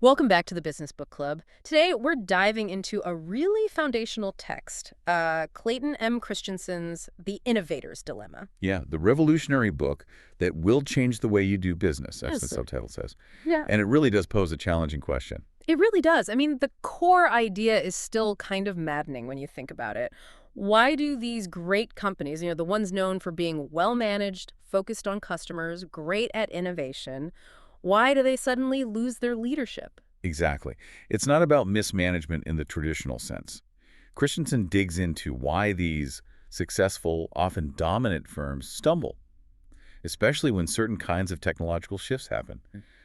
Welcome back to the Business Book Club. Today, we're diving into a really foundational text, Clayton M. Christensen's The Innovator's Dilemma. Yeah, the revolutionary book that will change the way you do business, that's the Yes. subtitle says. Yeah. And it really does pose a challenging question. It really does. I mean, the core idea is still kind of maddening when you think about it. Why do these great companies, the ones known for being well-managed, focused on customers, great at innovation, why do they suddenly lose their leadership? Exactly. It's not about mismanagement in the traditional sense. Christensen digs into why these successful, often dominant firms stumble, especially when certain kinds of technological shifts happen.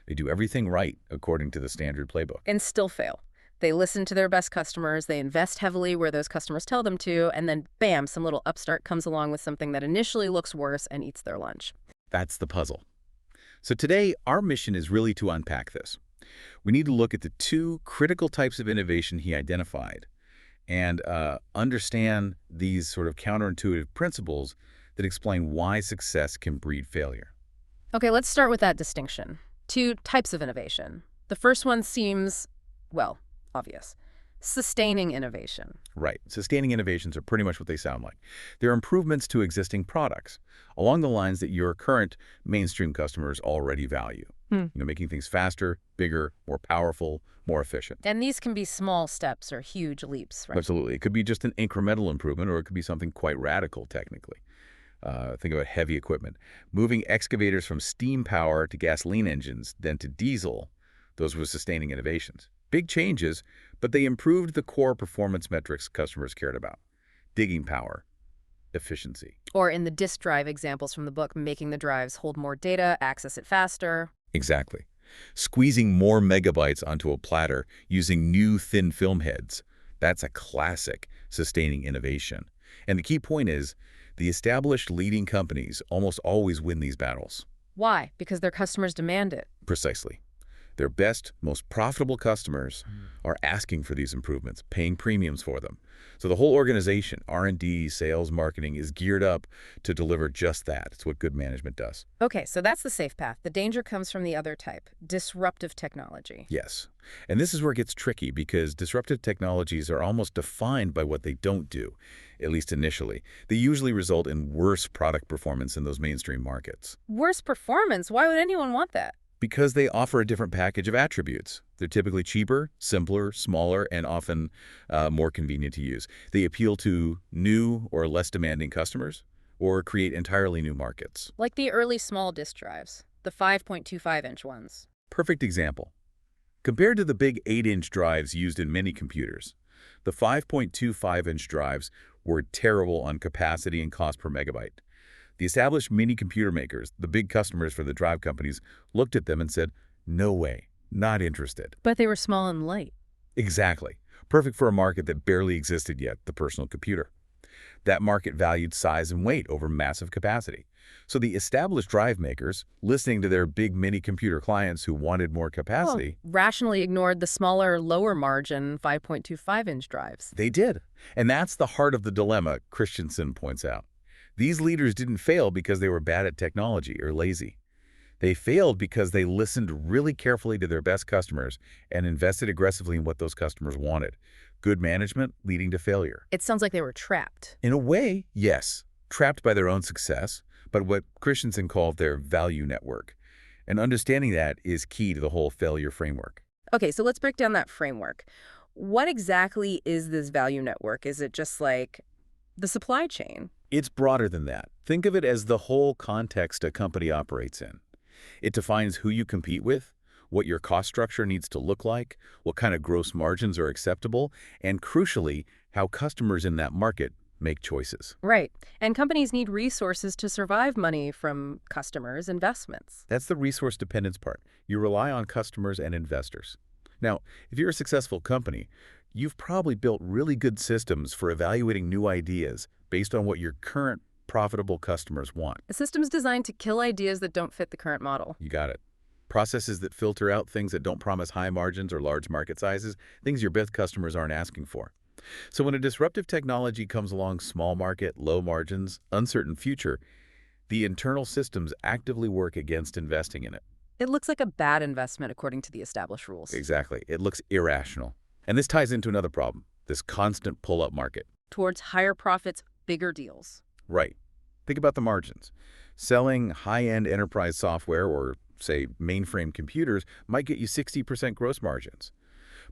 They do everything right according to the standard playbook. And still fail. They listen to their best customers, they invest heavily where those customers tell them to, and then bam, some little upstart comes along with something that initially looks worse and eats their lunch. That's the puzzle. So today, our mission is really to unpack this. We need to look at the two critical types of innovation he identified and understand these sort of counterintuitive principles that explain why success can breed failure. Okay, let's start with that distinction. Two types of innovation. The first one seems, well, obvious. Sustaining innovation. Right. Sustaining innovations are pretty much what they sound like. They're improvements to existing products along the lines that your current mainstream customers already value. Making things faster, bigger, more powerful, more efficient. And these can be small steps or huge leaps, right? Absolutely. It could be just an incremental improvement, or it could be something quite radical, technically. Think about heavy equipment. Moving excavators from steam power to gasoline engines, then to diesel, those were sustaining innovations. Big changes, but they improved the core performance metrics customers cared about. Digging power, efficiency. Or in the disk drive examples from the book, making the drives hold more data, access it faster. Exactly. Squeezing more megabytes onto a platter using new thin film heads. That's a classic sustaining innovation. And the key point is, the established leading companies almost always win these battles. Why? Because their customers demand it. Precisely. Their best, most profitable customers are asking for these improvements, paying premiums for them. So the whole organization, R&D, sales, marketing, is geared up to deliver just that. It's what good management does. Okay, so that's the safe path. The danger comes from the other type, disruptive technology. Yes. And this is where it gets tricky because disruptive technologies are almost defined by what they don't do, at least initially. They usually result in worse product performance in those mainstream markets. Worse performance? Why would anyone want that? Because they offer a different package of attributes. They're typically cheaper, simpler, smaller, and often more convenient to use. They appeal to new or less demanding customers or create entirely new markets. Like the early small disk drives, the 5.25-inch ones. Perfect example. Compared to the big 8-inch drives used in many computers, the 5.25-inch drives were terrible on capacity and cost per megabyte. The established mini-computer makers, the big customers for the drive companies, looked at them and said, no way, not interested. But they were small and light. Exactly. Perfect for a market that barely existed yet, the personal computer. That market valued size and weight over massive capacity. So the established drive makers, listening to their big mini-computer clients who wanted more capacity, Rationally ignored the smaller, lower margin 5.25-inch drives. they did. And that's the heart of the dilemma, Christensen points out. These leaders didn't fail because they were bad at technology or lazy. They failed because they listened really carefully to their best customers and invested aggressively in what those customers wanted. Good management leading to failure. It sounds like they were trapped. In a way, yes, trapped by their own success, but what Christensen called their value network. And understanding that is key to the whole failure framework. Okay, so let's break down that framework. What exactly is this value network? Is it just like the supply chain? It's broader than that. Think of it as the whole context a company operates in. It defines who you compete with, what your cost structure needs to look like, what kind of gross margins are acceptable, and crucially, how customers in that market make choices. Right. And companies need resources to survive money from customers' investments. That's the resource dependence part. You rely on customers and investors. Now, if you're a successful company, you've probably built really good systems for evaluating new ideas based on what your current profitable customers want. A system's designed to kill ideas that don't fit the current model. You got it. Processes that filter out things that don't promise high margins or large market sizes, things your best customers aren't asking for. So when a disruptive technology comes along, small market, low margins, uncertain future, the internal systems actively work against investing in it. It looks like a bad investment according to the established rules. Exactly. It looks irrational. And this ties into another problem, this constant pull-up market. Towards higher profits, bigger deals. Right. Think about the margins. Selling high-end enterprise software or, say, mainframe computers might get you 60% gross margins.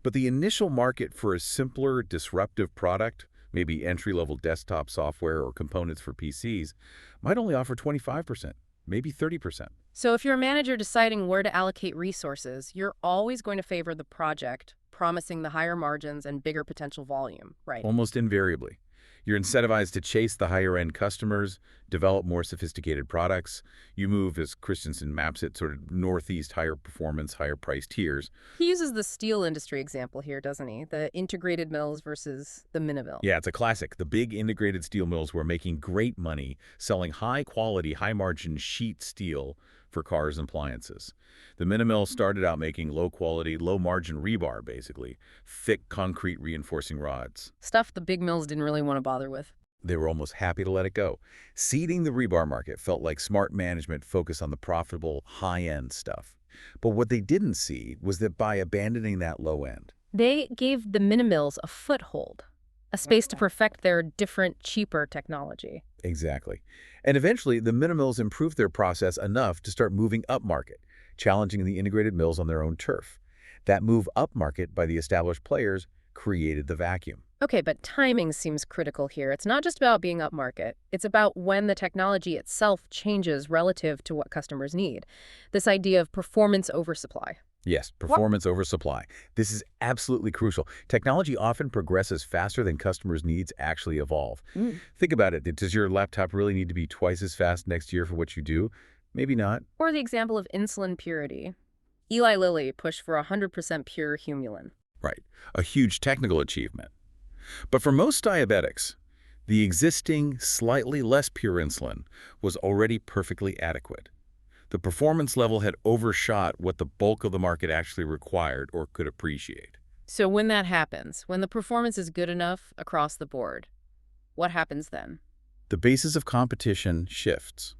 But the initial market for a simpler, disruptive product, maybe entry-level desktop software or components for PCs, might only offer 25%, maybe 30%. So if you're a manager deciding where to allocate resources, you're always going to favor the project, promising the higher margins and bigger potential volume, right? Almost invariably. You're incentivized to chase the higher-end customers, develop more sophisticated products. You move, as Christensen maps it, sort of northeast, higher performance, higher price tiers. He uses the steel industry example here, doesn't he? The integrated mills versus the mini mill. Yeah, it's a classic. The big integrated steel mills were making great money selling high-quality, high-margin sheet steel for cars and appliances. The mini mill started out making low-quality, low-margin rebar, basically, thick concrete reinforcing rods. Stuff the big mills didn't really want to bother with. They were almost happy to let it go. Seeding the rebar market felt like smart management focused on the profitable, high-end stuff. But what they didn't see was that by abandoning that low end, They gave the mini mills a foothold, a space to perfect their different, cheaper technology. exactly. And eventually, the mini mills improved their process enough to start moving upmarket, challenging the integrated mills on their own turf. That move upmarket by the established players created the vacuum. Okay, but timing seems critical here. It's not just about being upmarket. It's about when the technology itself changes relative to what customers need. This idea of performance oversupply. Yes, performance over supply. This is absolutely crucial. Technology often progresses faster than customers' needs actually evolve. Mm. Think about it. Does your laptop really need to be twice as fast next year for what you do? Maybe not. Or the example of insulin purity. Eli Lilly pushed for 100% pure humulin. Right. A huge technical achievement. But for most diabetics, the existing, slightly less pure insulin was already perfectly adequate. The performance level had overshot what the bulk of the market actually required or could appreciate. So when that happens, when the performance is good enough across the board, what happens then? The basis of competition shifts.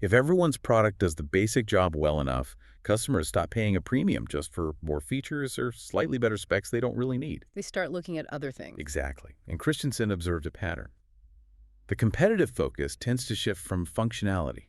If everyone's product does the basic job well enough, customers stop paying a premium just for more features or slightly better specs they don't really need. They start looking at other things. Exactly. And Christensen observed a pattern. The competitive focus tends to shift from functionality,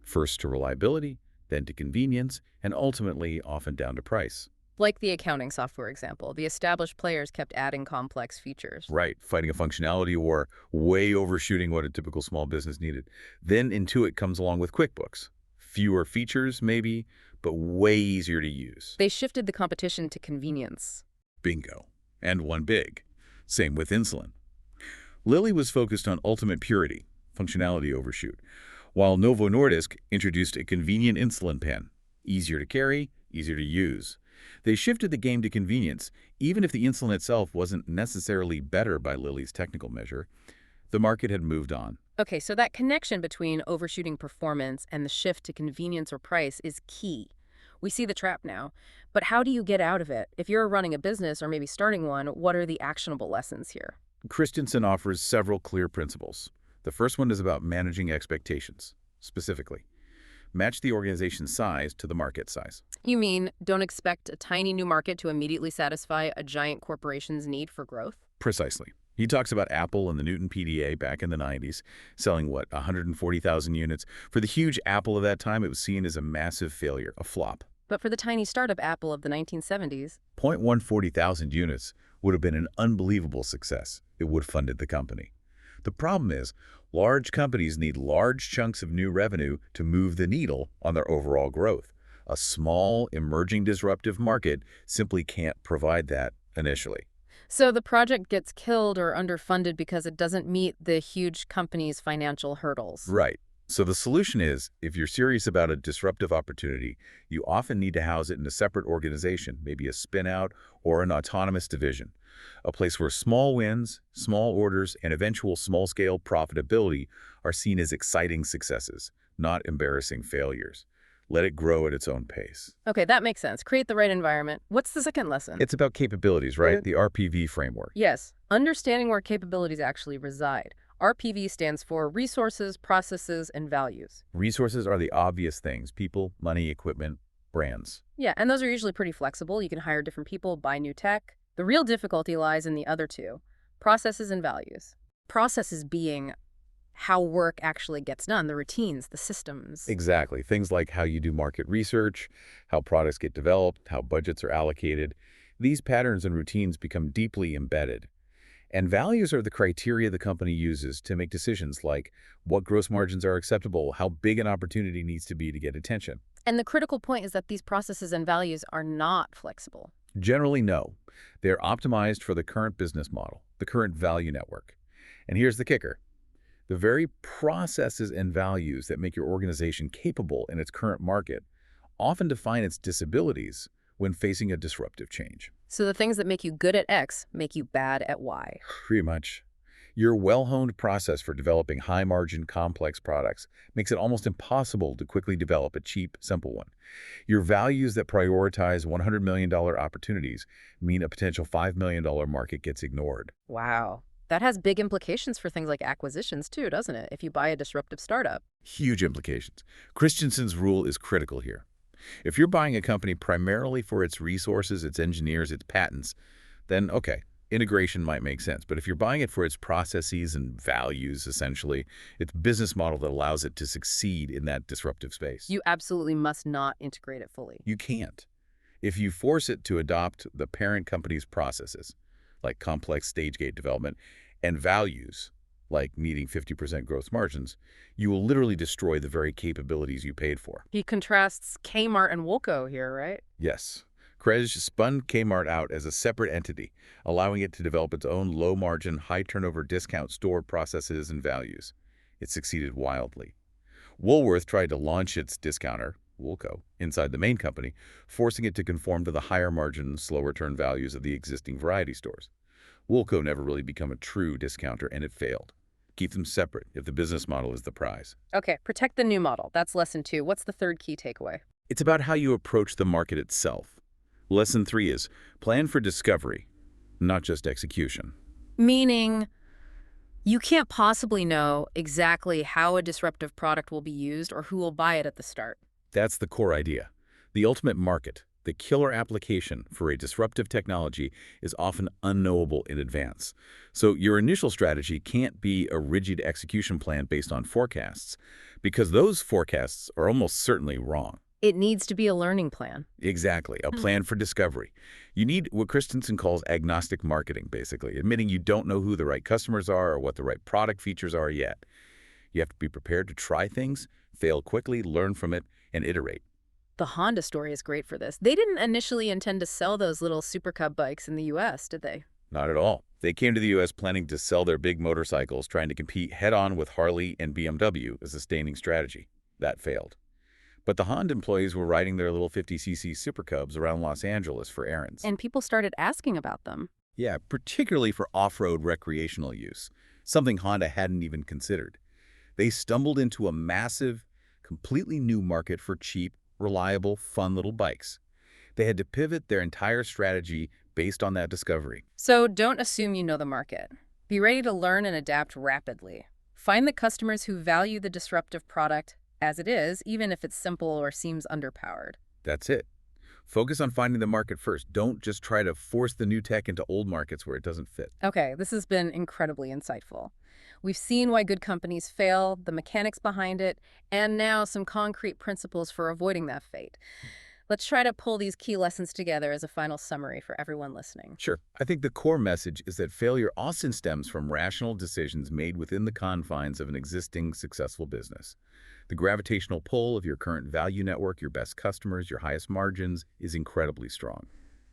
first to reliability, then to convenience, and ultimately often down to price. Like the accounting software example, the established players kept adding complex features. Right, fighting a functionality war, way overshooting what a typical small business needed. Then Intuit comes along with QuickBooks. Fewer features, maybe, but way easier to use. They shifted the competition to convenience. Bingo. And won big. Same with insulin. Lilly was focused on ultimate purity, functionality overshoot, while Novo Nordisk introduced a convenient insulin pen, easier to carry, easier to use. They shifted the game to convenience, even if the insulin itself wasn't necessarily better by Lilly's technical measure. The market had moved on. Okay, so that connection between overshooting performance and the shift to convenience or price is key. We see the trap now, but how do you get out of it? If you're running a business or maybe starting one, what are the actionable lessons here? Christensen offers several clear principles. The first one is about managing expectations. Specifically, match the organization's size to the market size. You mean don't expect a tiny new market to immediately satisfy a giant corporation's need for growth? Precisely. He talks about Apple and the Newton PDA back in the 90s, selling, 140,000 units. For the huge Apple of that time, it was seen as a massive failure, a flop. But for the tiny startup Apple of the 1970s, 140,000 units would have been an unbelievable success. It would have funded the company. The problem is, large companies need large chunks of new revenue to move the needle on their overall growth. A small, emerging disruptive market simply can't provide that initially. so the project gets killed or underfunded because it doesn't meet the huge company's financial hurdles. Right. So the solution is, if you're serious about a disruptive opportunity, you often need to house it in a separate organization, maybe a spin-out or an autonomous division, a place where small wins, small orders, and eventual small-scale profitability are seen as exciting successes, not embarrassing failures. Let it grow at its own pace. Okay, that makes sense. Create the right environment. What's the second lesson? It's about capabilities, right? The RPV framework. Yes, understanding where capabilities actually reside. RPV stands for resources, processes, and values. Resources are the obvious things: people, money, equipment, brands. Yeah, and those are usually pretty flexible. You can hire different people, buy new tech. The real difficulty lies in the other two, processes and values. Processes being how work actually gets done, the routines, the systems. Exactly. Things like how you do market research, how products get developed, how budgets are allocated. These patterns and routines become deeply embedded. And values are the criteria the company uses to make decisions like what gross margins are acceptable, how big an opportunity needs to be to get attention. And the critical point is that these processes and values are not flexible. Generally, no. They're optimized for the current business model, the current value network. And here's the kicker. The very processes and values that make your organization capable in its current market often define its disabilities when facing a disruptive change. So the things that make you good at X make you bad at Y. Pretty much. Your well-honed process for developing high-margin, complex products makes it almost impossible to quickly develop a cheap, simple one. Your values that prioritize $100 million opportunities mean a potential $5 million market gets ignored. Wow. That has big implications for things like acquisitions too, doesn't it? If you buy a disruptive startup. Huge implications. Christensen's rule is critical here. If you're buying a company primarily for its resources, its engineers, its patents, then okay, integration might make sense. But if you're buying it for its processes and values, essentially, its business model that allows it to succeed in that disruptive space. You absolutely must not integrate it fully. You can't. If you force it to adopt the parent company's processes, like complex stage gate development, and values, like meeting 50% gross margins, you will literally destroy the very capabilities you paid for. He contrasts Kmart and Woolco here, right? Yes. Krej spun Kmart out as a separate entity, allowing it to develop its own low-margin, high-turnover discount store processes and values. It succeeded wildly. Woolworth tried to launch its discounter, Woolco, inside the main company, forcing it to conform to the higher-margin, slower-turn values of the existing variety stores. Woolco never really became a true discounter, and it failed. Keep them separate if the business model is the prize. Okay, protect the new model. That's lesson 2. What's the third key takeaway? It's about how you approach the market itself. Lesson 3 is plan for discovery, not just execution. Meaning, you can't possibly know exactly how a disruptive product will be used or who will buy it at the start. That's the core idea. The ultimate market, the killer application for a disruptive technology, is often unknowable in advance. So your initial strategy can't be a rigid execution plan based on forecasts, because those forecasts are almost certainly wrong. It needs to be a learning plan. Exactly, a plan for discovery. You need what Christensen calls agnostic marketing, basically, admitting you don't know who the right customers are or what the right product features are yet. You have to be prepared to try things, fail quickly, learn from it, and iterate. The Honda story is great for this. They didn't initially intend to sell those little Super Cub bikes in the U.S., did they? Not at all. They came to the U.S. planning to sell their big motorcycles, trying to compete head-on with Harley and BMW as a sustaining strategy. That failed. But the Honda employees were riding their little 50cc Super Cubs around Los Angeles for errands. And people started asking about them. Yeah, particularly for off-road recreational use, something Honda hadn't even considered. They stumbled into a massive, completely new market for cheap, reliable, fun little bikes. They had to pivot their entire strategy based on that discovery. So don't assume you know the market. Be ready to learn and adapt rapidly. Find the customers who value the disruptive product as it is, even if it's simple or seems underpowered. That's it. Focus on finding the market first. Don't just try to force the new tech into old markets where it doesn't fit. Okay, this has been incredibly insightful. We've seen why good companies fail, the mechanics behind it, and now some concrete principles for avoiding that fate. Let's try to pull these key lessons together as a final summary for everyone listening. Sure. I think the core message is that failure often stems from rational decisions made within the confines of an existing successful business. The gravitational pull of your current value network, your best customers, your highest margins is incredibly strong.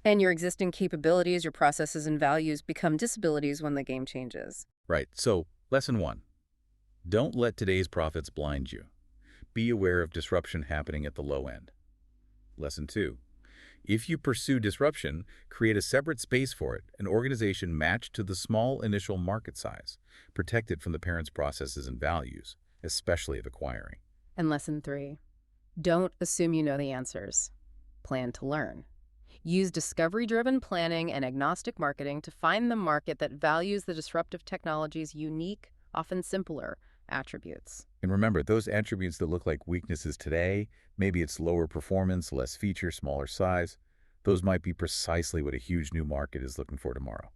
And your existing capabilities, your processes, and values become disabilities when the game changes. Right. So, lesson 1. Don't let today's profits blind you. Be aware of disruption happening at the low end. Lesson 2. If you pursue disruption, create a separate space for it, an organization matched to the small initial market size, protected from the parent's processes and values, especially of acquiring. And lesson 3. Don't assume you know the answers. Plan to learn. Use discovery-driven planning and agnostic marketing to find the market that values the disruptive technology's unique, often simpler, attributes. And remember, those attributes that look like weaknesses today, maybe it's lower performance, less feature, smaller size, those might be precisely what a huge new market is looking for tomorrow.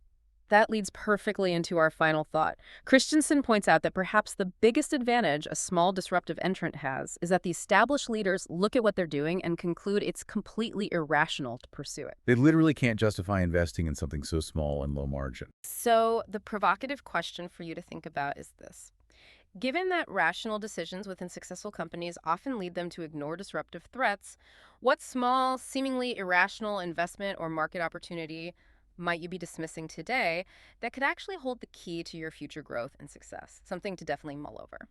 That leads perfectly into our final thought. Christensen points out that perhaps the biggest advantage a small disruptive entrant has is that the established leaders look at what they're doing and conclude it's completely irrational to pursue it. They literally can't justify investing in something so small and low margin. So the provocative question for you to think about is this. Given that rational decisions within successful companies often lead them to ignore disruptive threats, what small, seemingly irrational investment or market opportunity might you be dismissing today that could actually hold the key to your future growth and success? Something to definitely mull over.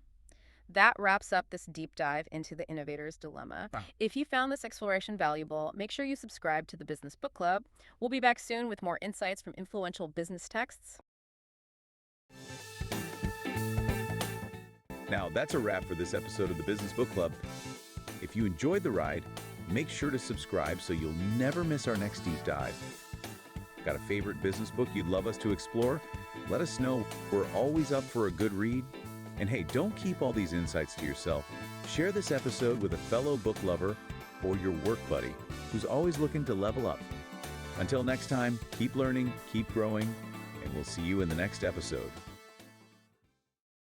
That wraps up this deep dive into the innovator's dilemma. Wow. If you found this exploration valuable, make sure you subscribe to the Business Book Club. We'll be back soon with more insights from influential business texts. Now, that's a wrap for this episode of the Business Book Club. If you enjoyed the ride, make sure to subscribe so you'll never miss our next deep dive. Got a favorite business book you'd love us to explore? Let us know. We're always up for a good read. And hey, don't keep all these insights to yourself. Share this episode with a fellow book lover or your work buddy who's always looking to level up. Until next time, keep learning, keep growing, and we'll see you in the next episode.